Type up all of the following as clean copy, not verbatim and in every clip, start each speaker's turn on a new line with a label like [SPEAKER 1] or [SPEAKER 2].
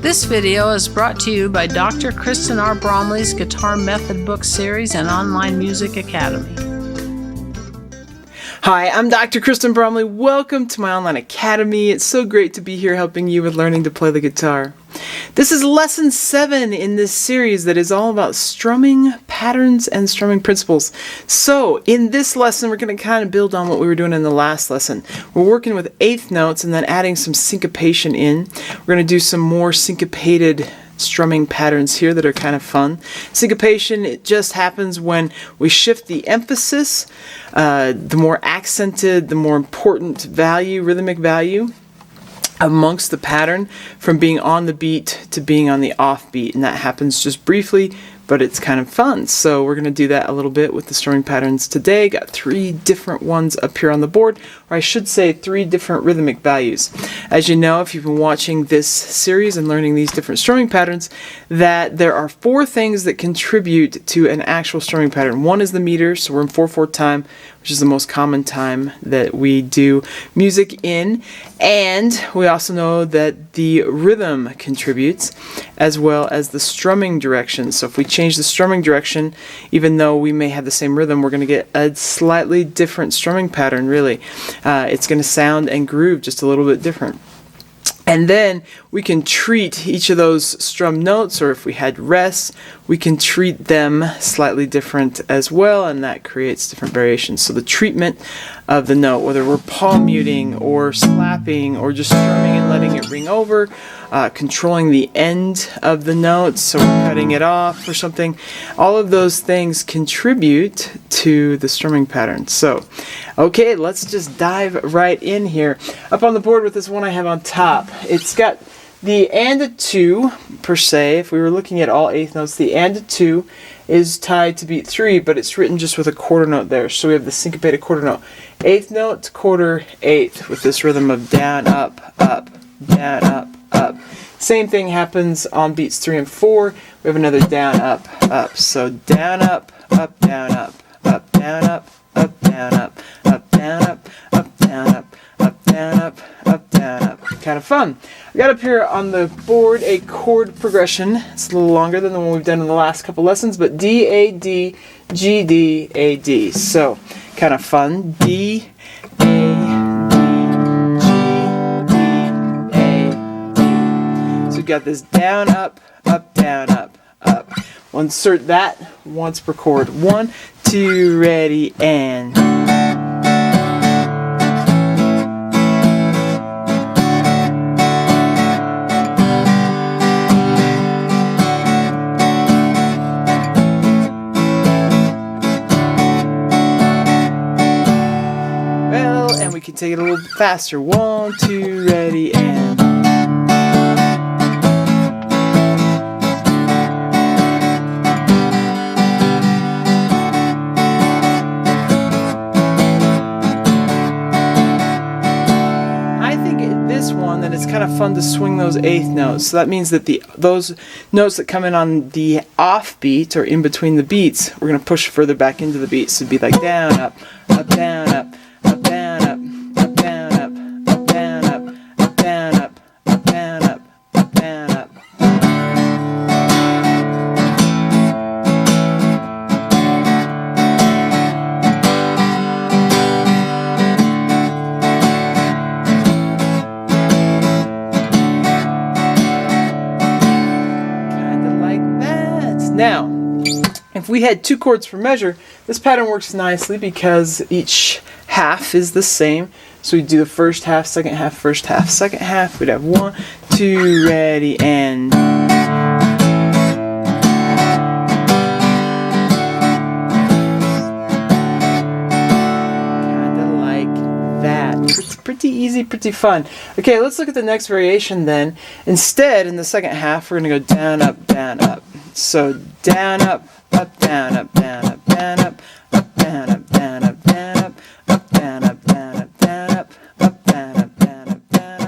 [SPEAKER 1] This video is brought to you by Dr. Kristen R. Bromley's Guitar Method Book Series and Online Music Academy.
[SPEAKER 2] Hi, I'm Dr. Kristen Bromley. Welcome to my online academy. It's so great to be here helping you with learning to play the guitar. This is lesson 7 in this series that is all about strumming patterns and strumming principles. So in this lesson, we're going to kind of build on what we were doing in the last lesson. We're working with 8th notes and then adding some syncopation in. We're going to do some more syncopated strumming patterns here that are kind of fun. Syncopation, it just happens when we shift the emphasis, the more accented, the more important value, rhythmic value amongst the pattern from being on the beat to being on the off beat, and that happens just briefly, but it's kind of fun. So we're going to do that a little bit with the strumming patterns today. Got 3 different ones up here on the board, or I should say 3 different rhythmic values. As you know, if you've been watching this series and learning these different strumming patterns, that there are 4 things that contribute to an actual strumming pattern. One is the meter, so we're in 4/4 time, which is the most common time that we do music in. And we also know that the rhythm contributes, as well as the strumming direction. So if we change the strumming direction, even though we may have the same rhythm, we're going to get a slightly different strumming pattern, really. It's going to sound and groove just a little bit different. And then we can treat each of those strum notes, or if we had rests, we can treat them slightly different as well, and that creates different variations. So the treatment of the note, whether we're palm muting or slapping or just strumming and letting it ring over, controlling the end of the note, so we're cutting it off or something, all of those things contribute to the strumming pattern. So, okay, let's just dive right in here. Up on the board with this one I have on top, it's got the and a 2 per se. If we were looking at all 8th notes, the and a 2 is tied to beat 3, but it's written just with a quarter note there. So we have the syncopated quarter note. 8th note, quarter, 8th, with this rhythm of down, up, down, up, up. Same thing happens on beats 3 and 4. We have another down, up, up. So down, up, down, up, down, up, down, up, down, up, down, up, down, up, down, up. Kind of fun. I got up here on the board a chord progression. It's a little longer than the one we've done in the last couple lessons, but D, A, D, G, D, A, D. So kind of fun. D, A, D, G, D, A, D. So we've got this down, up, down, up. We'll insert that once per chord. 1, 2, ready, and. We can take it a little bit faster. 1, 2, ready, and. I think this one that it's kind of fun to swing those 8th notes. So that means that those notes that come in on the off beat or in between the beats, we're going to push further back into the beat. So it'd be like down, up, down, up. Now, if we had 2 chords per measure, this pattern works nicely because each half is the same. So we do the first half, second half, first half, second half. We'd have 1, 2, ready, and. Kinda like that. It's pretty easy, pretty fun. Okay, let's look at the next variation then. Instead, in the second half, we're going to go down, up, down, up. So down, up, down, up, down, up, down, up, down, up, down, up, down, up, down, up, down, up, down, up, down, up, down, up, down,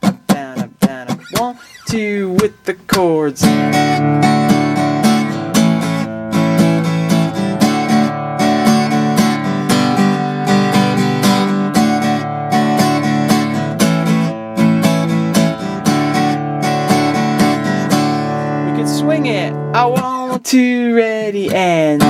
[SPEAKER 2] up, down, up, down, up. 1, 2 with the chords. swing it. I want to, ready, and...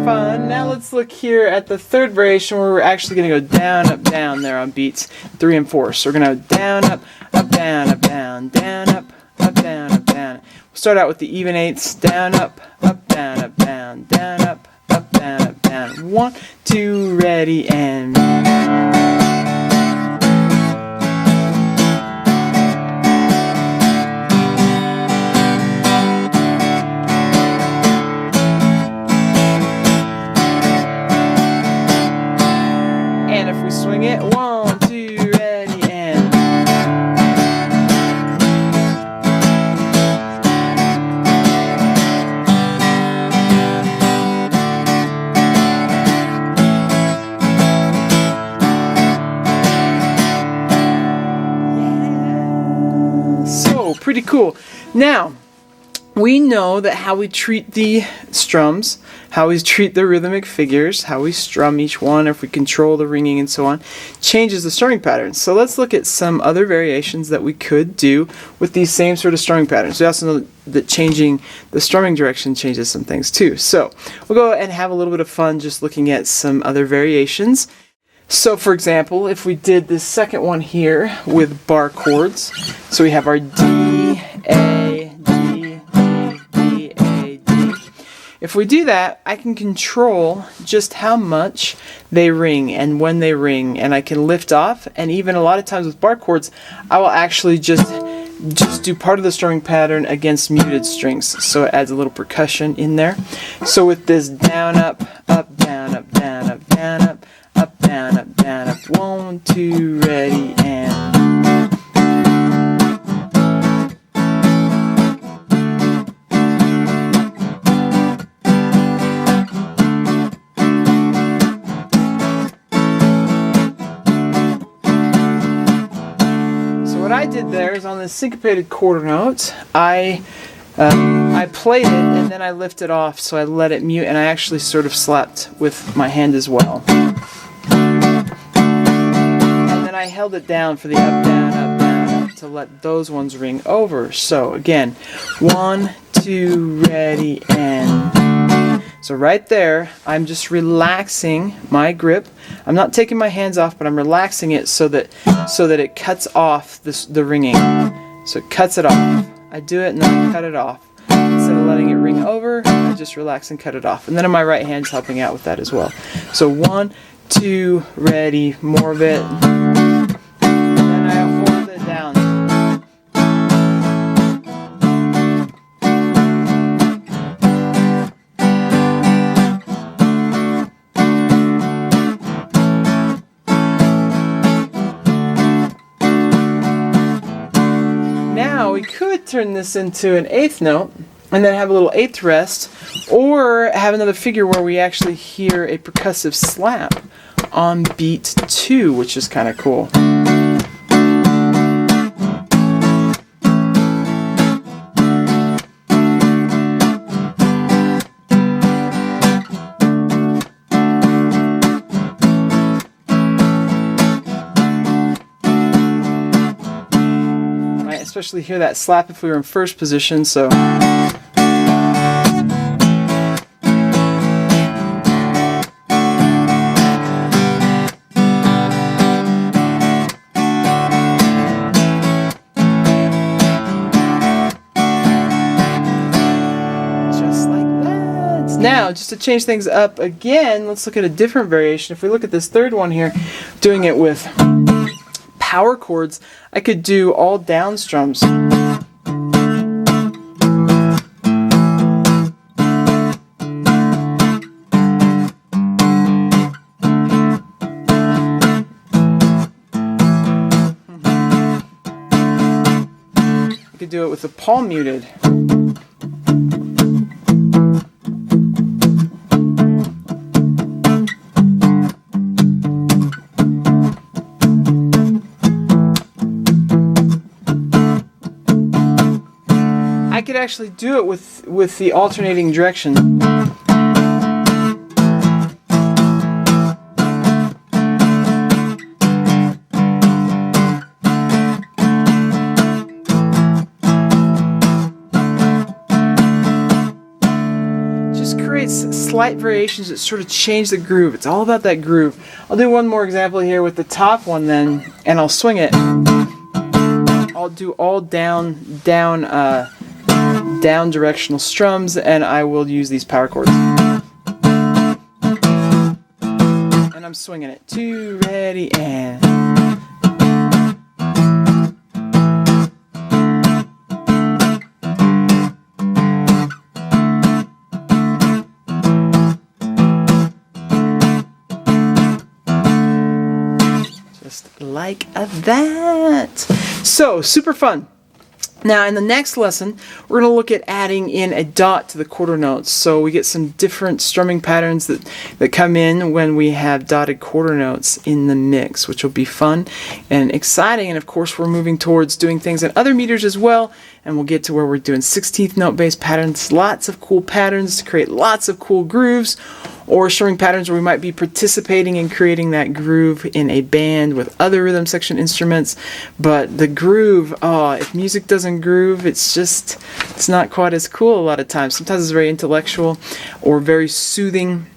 [SPEAKER 2] Fun. Now let's look here at the third variation where we're actually going to go down, up, down there on beats 3 and 4. So we're going to go down, up, down, down, up, down, up, down. We'll start out with the even eighths. Down, up, down, up, down, up, down, up, down. 1, 2, ready, and... swing it. 1, 2, ready, and... Yeah. So, pretty cool. Now, we know that how we treat the strums, how we treat the rhythmic figures, how we strum each one, if we control the ringing and so on, changes the strumming patterns. So let's look at some other variations that we could do with these same sort of strumming patterns. We also know that changing the strumming direction changes some things too. So we'll go and have a little bit of fun just looking at some other variations. So for example, if we did this second one here with bar chords, so we have our D, A, D, D, A, D. If we do that, I can control just how much they ring and when they ring, and I can lift off, and even a lot of times with bar chords, I will actually just do part of the strumming pattern against muted strings, so it adds a little percussion in there. So with this down, up, down, up, down, up, down, up, down, up, down, up, 1, 2, ready, and... What I did there is on the syncopated quarter note, I played it and then I lifted off, so I let it mute, and I actually sort of slapped with my hand as well. And then I held it down for the up, down, up to let those ones ring over. So again, 1, 2, ready, and... So right there, I'm just relaxing my grip. I'm not taking my hands off, but I'm relaxing it so that it cuts off the ringing. So it cuts it off. I do it and then I cut it off. Instead of letting it ring over, I just relax and cut it off. And then my right hand's helping out with that as well. So 1, 2, ready, more of it. And then I hold it down. Now we could turn this into an 8th note and then have a little 8th rest, or have another figure where we actually hear a percussive slap on beat 2, which is kind of cool. Especially hear that slap if we were in first position, so just like that. Now, just to change things up again, let's look at a different variation. If we look at this third one here, doing it with power chords, I could do all down strums. I could do it with the palm muted. I could actually do it with the alternating direction. Slight variations that sort of change the groove. It's all about that groove. I'll do one more example here with the top one then, and I'll swing it. I'll do all down directional strums, and I will use these power chords. And I'm swinging it. 2, ready, and... like that. So, super fun. Now, in the next lesson, we're going to look at adding in a dot to the quarter notes. So we get some different strumming patterns that come in when we have dotted quarter notes in the mix, which will be fun and exciting. And of course, we're moving towards doing things in other meters as well. And we'll get to where we're doing 16th note based patterns, lots of cool patterns to create lots of cool grooves, or strumming patterns where we might be participating in creating that groove in a band with other rhythm section instruments. But the groove, if music doesn't groove, it's not quite as cool a lot of times. Sometimes it's very intellectual or very soothing.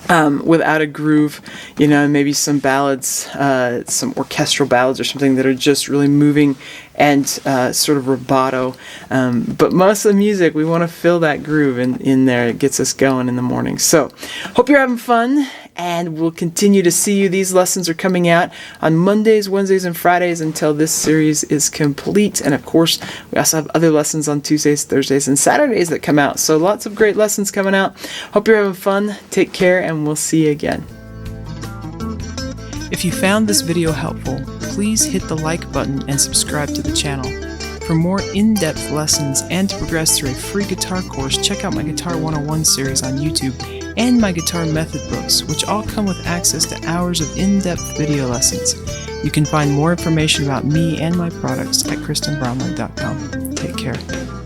[SPEAKER 2] Without a groove, maybe some ballads, some orchestral ballads or something that are just really moving and sort of rubato. But most of the music, we want to feel that groove in there. It gets us going in the morning. So, hope you're having fun, and we'll continue to see you. These lessons are coming out on Mondays, Wednesdays, and Fridays until this series is complete. And of course, we also have other lessons on Tuesdays, Thursdays, and Saturdays that come out. So lots of great lessons coming out. Hope you're having fun. Take care, and we'll see you again. If you found this video helpful, please hit the like button and subscribe to the channel. For more in-depth lessons and to progress through a free guitar course, check out my Guitar 101 series on YouTube and my guitar method books, which all come with access to hours of in-depth video lessons. You can find more information about me and my products at KristenBromley.com. Take care.